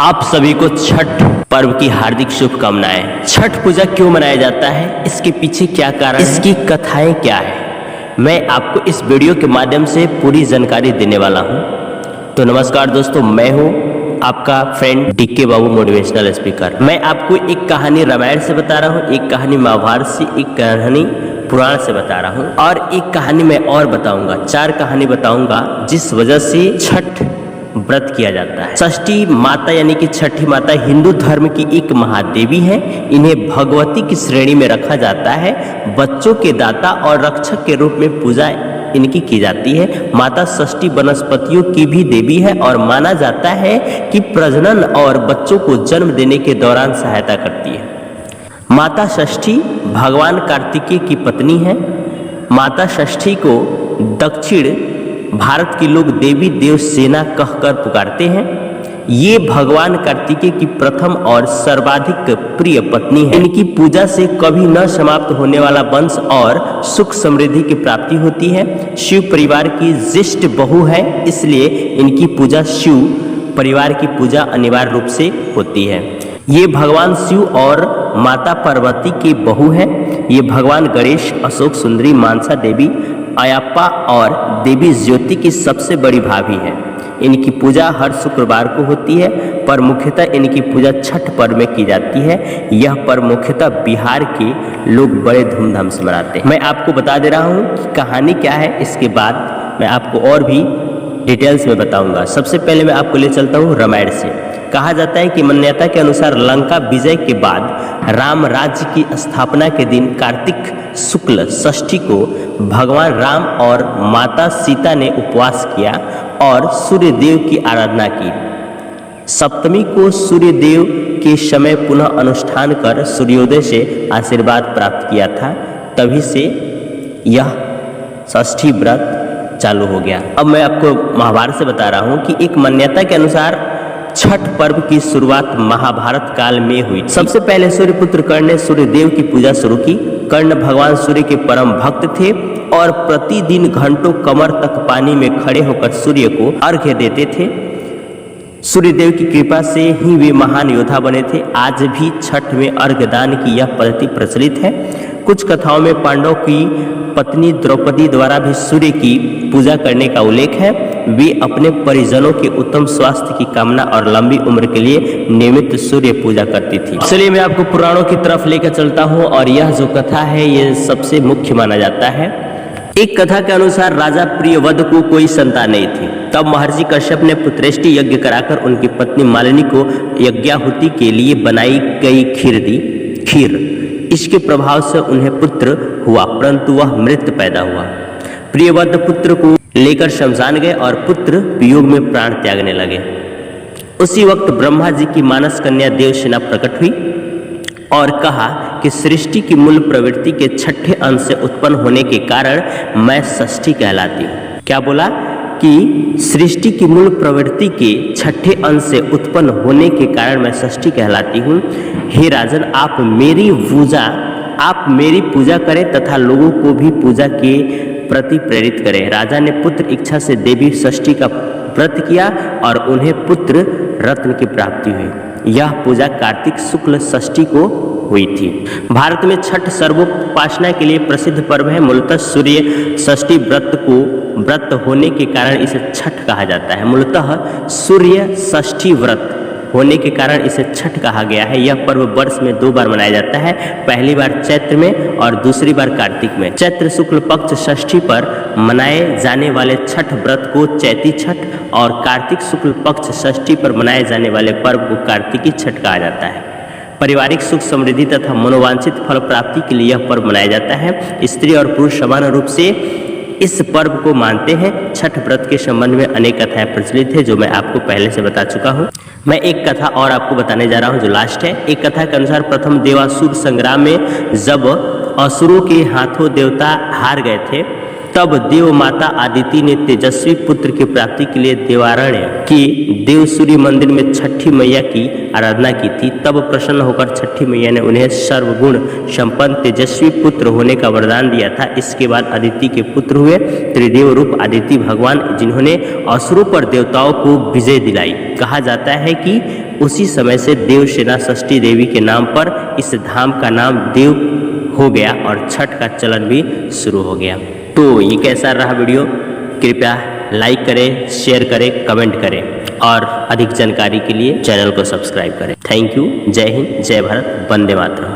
आप सभी को छठ पर्व की हार्दिक शुभकामनाएं। छठ पूजा क्यों मनाया जाता है, इसके पीछे क्या कारण है, इसकी कथाएं क्या है, मैं आपको इस वीडियो के माध्यम से पूरी जानकारी देने वाला हूं। तो नमस्कार दोस्तों, मैं हूं आपका फ्रेंड डीके बाबू मोटिवेशनल स्पीकर। मैं आपको एक कहानी रामायण से बता रहा हूं, एक कहानी महाभारत से, एक कहानी पुराण से बता रहा हूं और एक कहानी मैं और बताऊंगा। 4 कहानी बताऊंगा जिस वजह से छठ व्रत किया जाता है। षष्ठी माता यानी कि छठी माता हिंदू धर्म की एक महादेवी है। इन्हें भगवती की श्रेणी में रखा जाता है। बच्चों के दाता और रक्षक के रूप में पूजा इनकी की जाती है। माता षष्ठी वनस्पतियों की भी देवी है और माना जाता है कि प्रजनन और बच्चों को जन्म देने के दौरान सहायता करती है। माता षष्ठी भगवान कार्तिकेय की पत्नी है। माता षष्ठी को दक्षिण भारत के लोग देवी देव सेना कहकर पुकारते हैं। ये भगवान कार्तिकेय की प्रथम और सर्वाधिक प्रिय पत्नी है। इनकी पूजा से कभी न समाप्त होने वाला वंश और सुख समृद्धि की प्राप्ति होती है। शिव परिवार की ज्येष्ठ बहू है, इसलिए इनकी पूजा शिव परिवार की पूजा अनिवार्य रूप से होती है। ये भगवान शिव और माता पार्वती की बहू है। ये भगवान गणेश, अशोक सुंदरी, मानसा देवी, अयप्पा और देवी ज्योति की सबसे बड़ी भाभी है। इनकी पूजा हर शुक्रवार को होती है, पर मुख्यतः इनकी पूजा छठ पर्व में की जाती है। यह पर्व मुख्यतः बिहार के लोग बड़े धूमधाम से मनाते हैं। मैं आपको बता दे रहा हूँ कि कहानी क्या है, इसके बाद मैं आपको और भी डिटेल्स में बताऊंगा। सबसे पहले मैं आपको ले चलता हूँ रामायण से। कहा जाता है कि मान्यता के अनुसार लंका विजय के बाद राम राज्य की स्थापना के दिन कार्तिक शुक्ल षष्ठी को भगवान राम और माता सीता ने उपवास किया और सूर्य देव की आराधना की। सप्तमी को सूर्य देव के समय पुनः अनुष्ठान कर सूर्योदय से आशीर्वाद प्राप्त किया था। तभी से यह षष्ठी व्रत चालू हो गया। अब मैं आपको महाभारत से बता रहा हूँ कि एक मान्यता के अनुसार छठ पर्व की शुरुआत महाभारत काल में हुई। सबसे पहले सूर्यपुत्र कर्ण ने सूर्य देव की पूजा शुरू की। कर्ण भगवान सूर्य के परम भक्त थे और प्रतिदिन घंटों कमर तक पानी में खड़े होकर सूर्य को अर्घ्य देते थे। सूर्य देव की कृपा से ही वे महान योद्धा बने थे। आज भी छठ में अर्घ्य दान की यह पद्धति प्रचलित है। कुछ कथाओं में पांडवों की पत्नी द्रौपदी द्वारा भी सूर्य की पूजा करने का उल्लेख है। वे अपने परिजनों के उत्तम स्वास्थ्य की कामना और लंबी उम्र के लिए नियमित सूर्य पूजा करती थी। चलिए मैं आपको पुराणों की तरफ लेकर चलता हूँ और यह जो कथा है ये सबसे मुख्य माना जाता है। एक कथा के अनुसार राजा प्रियव्रत को कोई संतान नहीं थी। तब महर्षि कश्यप ने पुत्रेष्टि यज्ञ कराकर उनकी पत्नी मालिनी को यज्ञाहुति के लिए बनाई गई खीर दी। इसके प्रभाव से उन्हें पुत्र हुआ, परंतु वह मृत पैदा हुआ। प्रियव्रत पुत्र को लेकर शमशान गए और पुत्र वियोग में प्राण त्यागने लगे। उसी वक्त ब्रह्मा जी की मानस कन्या देवसेना प्रकट हुई और कहा कि सृष्टि की मूल प्रवृत्ति के छठे अंश से उत्पन्न होने के कारण मैं षष्ठी कहलाती हूँ। क्या बोला कि सृष्टि की मूल प्रवृत्ति के छठे अंश से उत्पन्न होने के कारण मैं षष्ठी कहलाती हूँ। हे राजन, आप मेरी पूजा करें तथा लोगों को भी पूजा के प्रति प्रेरित करें। राजा ने पुत्र इच्छा से देवी षष्ठी का व्रत किया और उन्हें पुत्र रत्न की प्राप्ति हुई। यह पूजा कार्तिक शुक्ल षष्ठी को हुई थी। भारत में छठ सर्वोपासना के लिए प्रसिद्ध पर्व है। मूलतः सूर्य षष्ठी व्रत होने के कारण इसे छठ कहा जाता है। मूलतः सूर्य षष्ठी व्रत होने के कारण इसे छठ कहा गया है। यह पर्व वर्ष में 2 बार मनाया जाता है, पहली बार चैत्र में और दूसरी बार कार्तिक में। चैत्र शुक्ल पक्ष षष्ठी पर मनाए जाने वाले छठ व्रत को चैती छठ और कार्तिक शुक्ल पक्ष षष्ठी पर मनाए जाने वाले पर्व को कार्तिकी छठ कहा जाता है। पारिवारिक सुख समृद्धि तथा मनोवांछित फल प्राप्ति के लिए यह पर्व मनाया जाता है। स्त्री और पुरुष समान रूप से इस पर्व को मानते हैं। छठ व्रत के संबंध में अनेक कथाएं प्रचलित है जो मैं आपको पहले से बता चुका हूँ। मैं एक कथा और आपको बताने जा रहा हूँ जो लास्ट है। एक कथा के अनुसार प्रथम देवासुर संग्राम में जब असुरों के हाथों देवता हार गए थे, तब देव माता आदिति ने तेजस्वी पुत्र की प्राप्ति के लिए देवारण्य की देवसूरी मंदिर में छठी मैया की आराधना की थी। तब प्रसन्न होकर छठी मैया ने उन्हें सर्वगुण संपन्न तेजस्वी पुत्र होने का वरदान दिया था। इसके बाद आदिति के पुत्र हुए त्रिदेव रूप आदिति भगवान, जिन्होंने असुरों पर देवताओं को विजय दिलाई। कहा जाता है कि उसी समय से देवसेना षष्ठी देवी के नाम पर इस धाम का नाम देव हो गया और छठ का चलन भी शुरू हो गया। तो ये कैसा रहा वीडियो, कृपया लाइक करें, शेयर करें, कमेंट करें और अधिक जानकारी के लिए चैनल को सब्सक्राइब करें। Thank you. जय हिंद, जय भारत, वंदे मातरम।